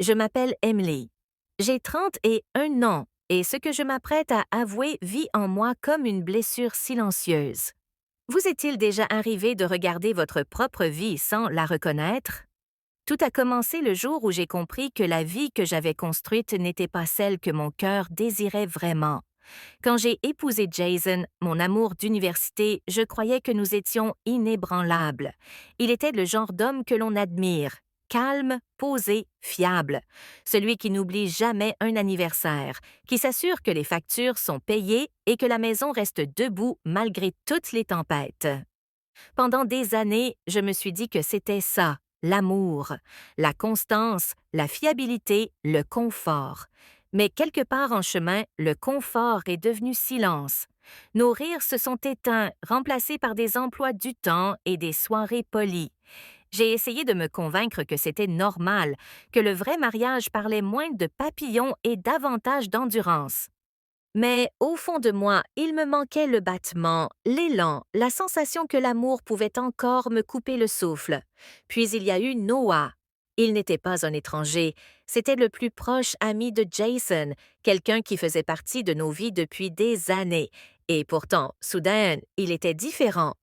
Je m'appelle Emily. J'ai 31 ans et ce que je m'apprête à avouer vit en moi comme une blessure silencieuse. Vous est-il déjà arrivé de regarder votre propre vie sans la reconnaître? Tout a commencé le jour où j'ai compris que la vie que j'avais construite n'était pas celle que mon cœur désirait vraiment. Quand j'ai épousé Jason, mon amour d'université, je croyais que nous étions inébranlables. Il était le genre d'homme que l'on admire, calme, posé, fiable, celui qui n'oublie jamais un anniversaire, qui s'assure que les factures sont payées et que la maison reste debout malgré toutes les tempêtes. Pendant des années, je me suis dit que c'était ça, l'amour, la constance, la fiabilité, le confort. Mais quelque part en chemin, le confort est devenu silence. Nos rires se sont éteints, remplacés par des emplois du temps et des soirées polies. J'ai essayé de me convaincre que c'était normal, que le vrai mariage parlait moins de papillons et davantage d'endurance. Mais au fond de moi, il me manquait le battement, l'élan, la sensation que l'amour pouvait encore me couper le souffle. Puis il y a eu Noah. Il n'était pas un étranger, c'était le plus proche ami de Jason, quelqu'un qui faisait partie de nos vies depuis des années. Et pourtant, soudain, il était différent.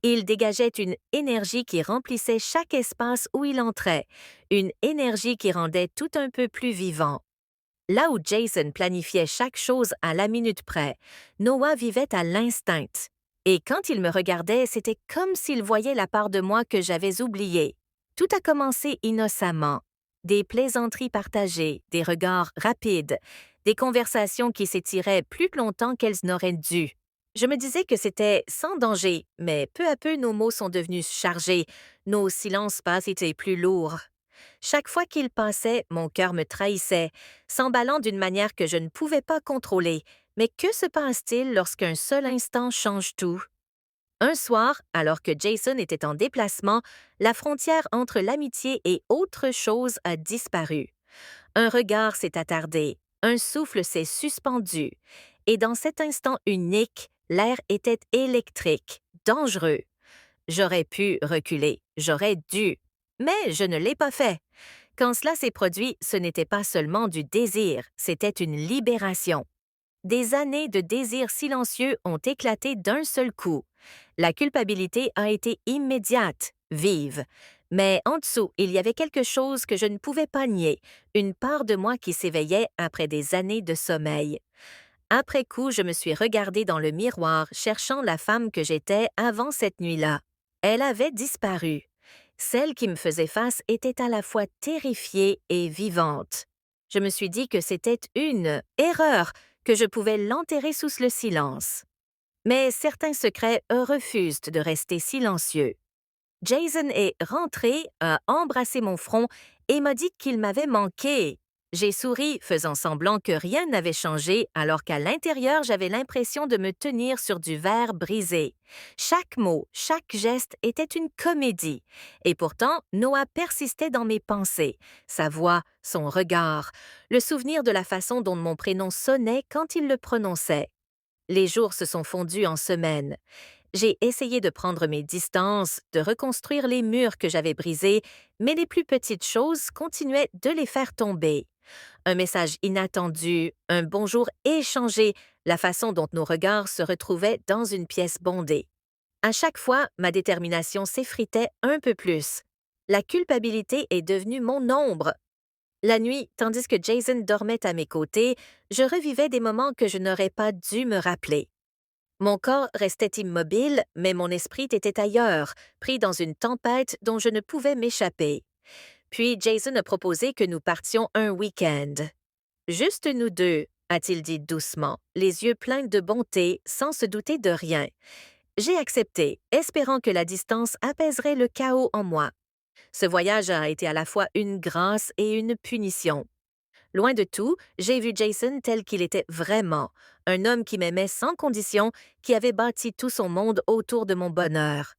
Il dégageait une énergie qui remplissait chaque espace où il entrait, une énergie qui rendait tout un peu plus vivant. Là où Jason planifiait chaque chose à la minute près, Noah vivait à l'instinct. Et quand il me regardait, c'était comme s'il voyait la part de moi que j'avais oubliée. Tout a commencé innocemment. Des plaisanteries partagées, des regards rapides, des conversations qui s'étiraient plus longtemps qu'elles n'auraient dû. Je me disais que c'était sans danger, mais peu à peu nos mots sont devenus chargés, nos silences passent étaient plus lourds. Chaque fois qu'il passait, mon cœur me trahissait, s'emballant d'une manière que je ne pouvais pas contrôler. Mais que se passe-t-il lorsqu'un seul instant change tout? Un soir, alors que Jason était en déplacement, la frontière entre l'amitié et autre chose a disparu. Un regard s'est attardé, un souffle s'est suspendu, et dans cet instant unique, l'air était électrique, dangereux. J'aurais pu reculer, j'aurais dû, mais je ne l'ai pas fait. Quand cela s'est produit, ce n'était pas seulement du désir, c'était une libération. Des années de désir silencieux ont éclaté d'un seul coup. La culpabilité a été immédiate, vive. Mais en dessous, il y avait quelque chose que je ne pouvais pas nier, une part de moi qui s'éveillait après des années de sommeil. Après coup, je me suis regardée dans le miroir, cherchant la femme que j'étais avant cette nuit-là. Elle avait disparu. Celle qui me faisait face était à la fois terrifiée et vivante. Je me suis dit que c'était une erreur, que je pouvais l'enterrer sous le silence. Mais certains secrets refusent de rester silencieux. Jason est rentré, a embrassé mon front et m'a dit qu'il m'avait manqué. J'ai souri, faisant semblant que rien n'avait changé, alors qu'à l'intérieur, j'avais l'impression de me tenir sur du verre brisé. Chaque mot, chaque geste était une comédie. Et pourtant, Noah persistait dans mes pensées. Sa voix, son regard, le souvenir de la façon dont mon prénom sonnait quand il le prononçait. Les jours se sont fondus en semaines. J'ai essayé de prendre mes distances, de reconstruire les murs que j'avais brisés, mais les plus petites choses continuaient de les faire tomber. Un message inattendu, un bonjour échangé, la façon dont nos regards se retrouvaient dans une pièce bondée. À chaque fois, ma détermination s'effritait un peu plus. La culpabilité est devenue mon ombre. La nuit, tandis que Jason dormait à mes côtés, je revivais des moments que je n'aurais pas dû me rappeler. Mon corps restait immobile, mais mon esprit était ailleurs, pris dans une tempête dont je ne pouvais m'échapper. Puis Jason a proposé que nous partions un week-end. Juste nous deux, a-t-il dit doucement, les yeux pleins de bonté, sans se douter de rien. J'ai accepté, espérant que la distance apaiserait le chaos en moi. Ce voyage a été à la fois une grâce et une punition. Loin de tout, j'ai vu Jason tel qu'il était vraiment, un homme qui m'aimait sans condition, qui avait bâti tout son monde autour de mon bonheur.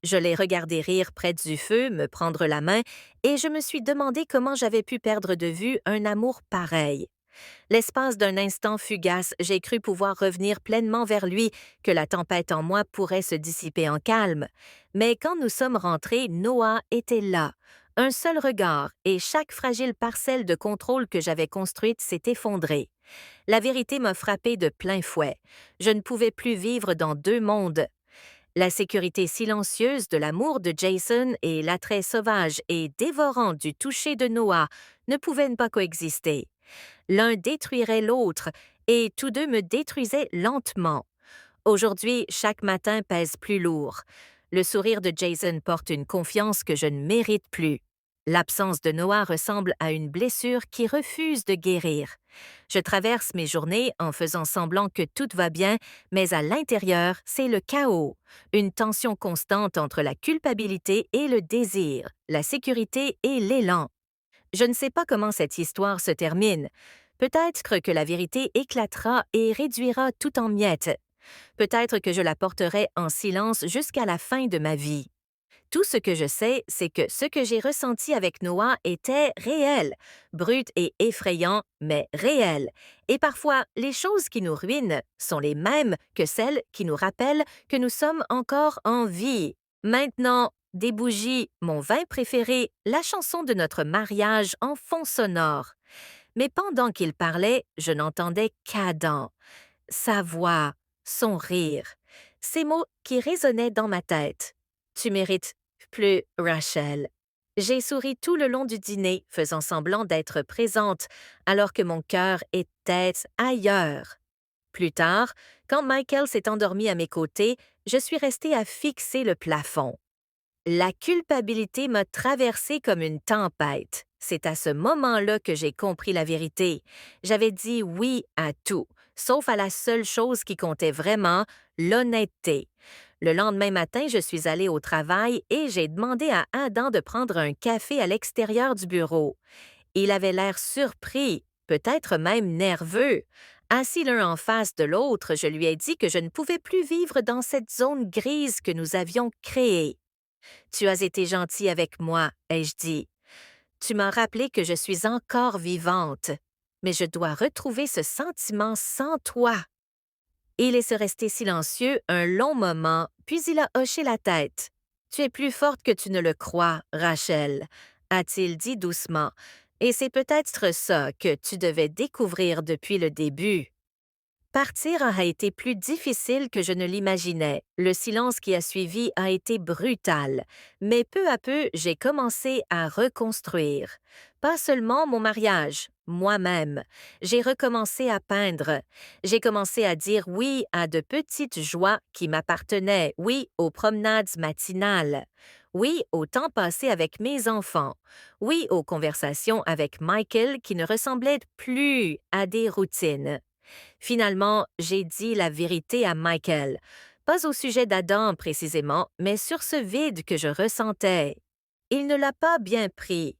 Je l'ai regardé rire près du feu, me prendre la main, et je me suis demandé comment j'avais pu perdre de vue un amour pareil. L'espace d'un instant fugace, j'ai cru pouvoir revenir pleinement vers lui, que la tempête en moi pourrait se dissiper en calme. Mais quand nous sommes rentrés, Noah était là, Un seul regard et chaque fragile parcelle de contrôle que j'avais construite s'est effondrée. La vérité m'a frappé de plein fouet. Je ne pouvais plus vivre dans deux mondes. La sécurité silencieuse de l'amour de Jason et l'attrait sauvage et dévorant du toucher de Noah ne pouvaient pas coexister. L'un détruirait l'autre et tous deux me détruisaient lentement. Aujourd'hui, chaque matin pèse plus lourd. Le sourire de Jason porte une confiance que je ne mérite plus. L'absence de Noah ressemble à une blessure qui refuse de guérir. Je traverse mes journées en faisant semblant que tout va bien, mais à l'intérieur, c'est le chaos. Une tension constante entre la culpabilité et le désir, la sécurité et l'élan. Je ne sais pas comment cette histoire se termine. Peut-être que la vérité éclatera et réduira tout en miettes. Peut-être que je la porterai en silence jusqu'à la fin de ma vie. Tout ce que je sais, c'est que ce que j'ai ressenti avec Noah était réel, brut et effrayant, mais réel. Et parfois, les choses qui nous ruinent sont les mêmes que celles qui nous rappellent que nous sommes encore en vie. Maintenant, des bougies, mon vin préféré, la chanson de notre mariage en fond sonore. Mais pendant qu'il parlait, je n'entendais qu'Adam. Sa voix, son rire, ces mots qui résonnaient dans ma tête. Tu mérites plus, Rachel. J'ai souri tout le long du dîner, faisant semblant d'être présente, alors que mon cœur était ailleurs. Plus tard, quand Michael s'est endormi à mes côtés, je suis restée à fixer le plafond. La culpabilité m'a traversée comme une tempête. C'est à ce moment-là que j'ai compris la vérité. J'avais dit oui à tout, sauf à la seule chose qui comptait vraiment, l'honnêteté. Le lendemain matin, je suis allée au travail et j'ai demandé à Adam de prendre un café à l'extérieur du bureau. Il avait l'air surpris, peut-être même nerveux. Assis l'un en face de l'autre, je lui ai dit que je ne pouvais plus vivre dans cette zone grise que nous avions créée. Tu as été gentil avec moi, ai-je dit. Tu m'as rappelé que je suis encore vivante, mais je dois retrouver ce sentiment sans toi. Il est resté silencieux un long moment, puis il a hoché la tête. Tu es plus forte que tu ne le crois, Rachel, a-t-il dit doucement, et c'est peut-être ça que tu devais découvrir depuis le début. Partir a été plus difficile que je ne l'imaginais. Le silence qui a suivi a été brutal, mais peu à peu, j'ai commencé à reconstruire. Pas seulement mon mariage, moi-même. J'ai recommencé à peindre. J'ai commencé à dire oui à de petites joies qui m'appartenaient, oui aux promenades matinales, oui au temps passé avec mes enfants, oui aux conversations avec Michael qui ne ressemblaient plus à des routines. Finalement, j'ai dit la vérité à Michael, pas au sujet d'Adam précisément, mais sur ce vide que je ressentais. Il ne l'a pas bien pris.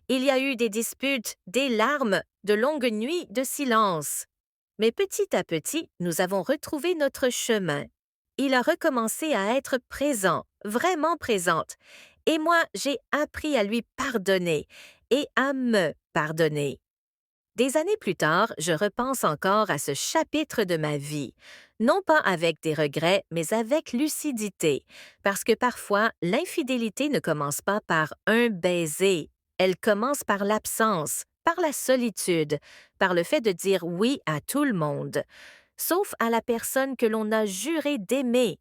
Il y a eu des disputes, des larmes, de longues nuits de silence. Mais petit à petit, nous avons retrouvé notre chemin. Il a recommencé à être présent, vraiment présente, et moi, j'ai appris à lui pardonner et à me pardonner. Des années plus tard, je repense encore à ce chapitre de ma vie, non pas avec des regrets, mais avec lucidité, parce que parfois, l'infidélité ne commence pas par un baiser, elle commence par l'absence, par la solitude, par le fait de dire oui à tout le monde, sauf à la personne que l'on a juré d'aimer.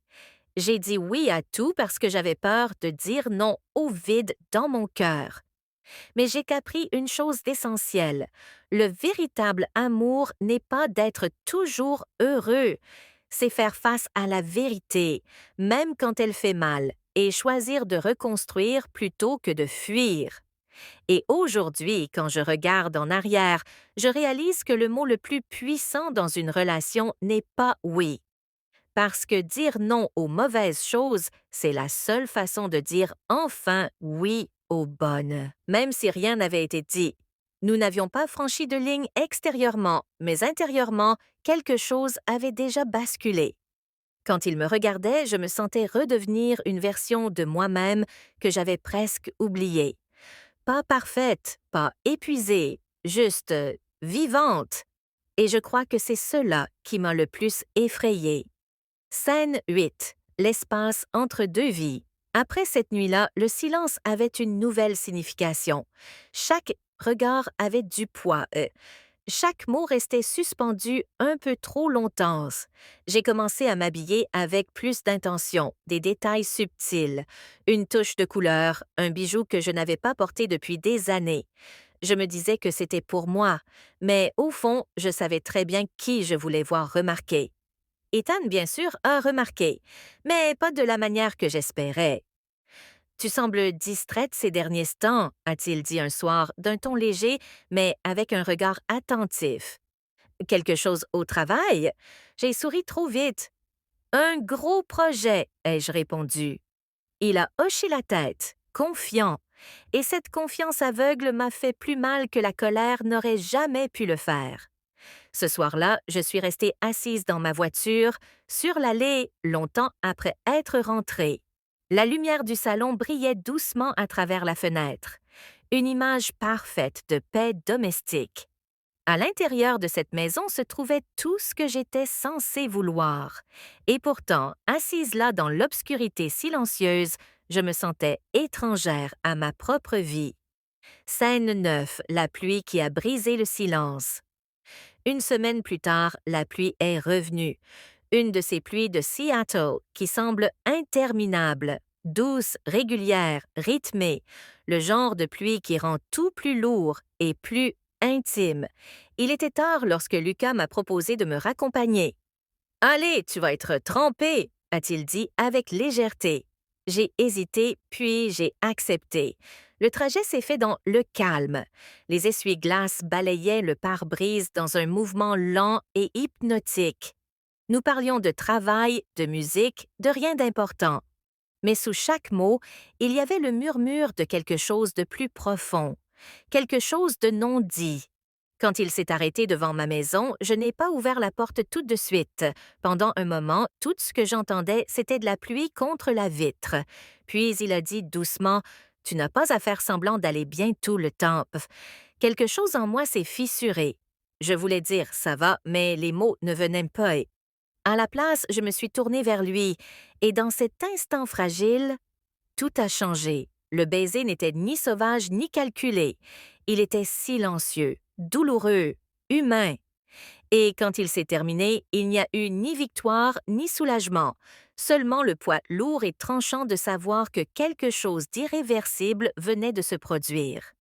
J'ai dit oui à tout parce que j'avais peur de dire non au vide dans mon cœur. Mais j'ai compris une chose d'essentielle. Le véritable amour n'est pas d'être toujours heureux, c'est faire face à la vérité, même quand elle fait mal, et choisir de reconstruire plutôt que de fuir. Et aujourd'hui, quand je regarde en arrière, je réalise que le mot le plus puissant dans une relation n'est pas oui. Parce que dire non aux mauvaises choses, c'est la seule façon de dire enfin oui aux bonnes, même si rien n'avait été dit. Nous n'avions pas franchi de ligne extérieurement, mais intérieurement, quelque chose avait déjà basculé. Quand il me regardait, je me sentais redevenir une version de moi-même que j'avais presque oubliée. Pas parfaite, pas épuisée, juste vivante. Et je crois que c'est cela qui m'a le plus effrayée. Scène 8. L'espace entre deux vies. Après cette nuit-là, le silence avait une nouvelle signification. Chaque regard avait du poids. Chaque mot restait suspendu un peu trop longtemps. J'ai commencé à m'habiller avec plus d'intention, des détails subtils, une touche de couleur, un bijou que je n'avais pas porté depuis des années. Je me disais que c'était pour moi, mais au fond, je savais très bien qui je voulais voir remarquer. Ethan, bien sûr, a remarqué, mais pas de la manière que j'espérais. Tu sembles distraite ces derniers temps, a-t-il dit un soir, d'un ton léger, mais avec un regard attentif. Quelque chose au travail? J'ai souri trop vite. Un gros projet, ai-je répondu. Il a hoché la tête, confiant, et cette confiance aveugle m'a fait plus mal que la colère n'aurait jamais pu le faire. Ce soir-là, je suis restée assise dans ma voiture, sur l'allée, longtemps après être rentrée. La lumière du salon brillait doucement à travers la fenêtre. Une image parfaite de paix domestique. À l'intérieur de cette maison se trouvait tout ce que j'étais censée vouloir. Et pourtant, assise là dans l'obscurité silencieuse, je me sentais étrangère à ma propre vie. Scène 9, la pluie qui a brisé le silence. Une semaine plus tard, la pluie est revenue. Une de ces pluies de Seattle qui semble interminable, douce, régulière, rythmée, le genre de pluie qui rend tout plus lourd et plus intime. Il était tard lorsque Lucas m'a proposé de me raccompagner. Allez, tu vas être trempé, a-t-il dit avec légèreté. J'ai hésité, puis j'ai accepté. Le trajet s'est fait dans le calme. Les essuie-glaces balayaient le pare-brise dans un mouvement lent et hypnotique. Nous parlions de travail, de musique, de rien d'important. Mais sous chaque mot, il y avait le murmure de quelque chose de plus profond, quelque chose de non dit. Quand il s'est arrêté devant ma maison, je n'ai pas ouvert la porte tout de suite. Pendant un moment, tout ce que j'entendais, c'était de la pluie contre la vitre. Puis il a dit doucement, « Tu n'as pas à faire semblant d'aller bien tout le temps. » Quelque chose en moi s'est fissuré. Je voulais dire « ça va », mais les mots ne venaient pas. À la place, je me suis tournée vers lui, et dans cet instant fragile, tout a changé. Le baiser n'était ni sauvage ni calculé. Il était silencieux, douloureux, humain. Et quand il s'est terminé, il n'y a eu ni victoire ni soulagement, seulement le poids lourd et tranchant de savoir que quelque chose d'irréversible venait de se produire.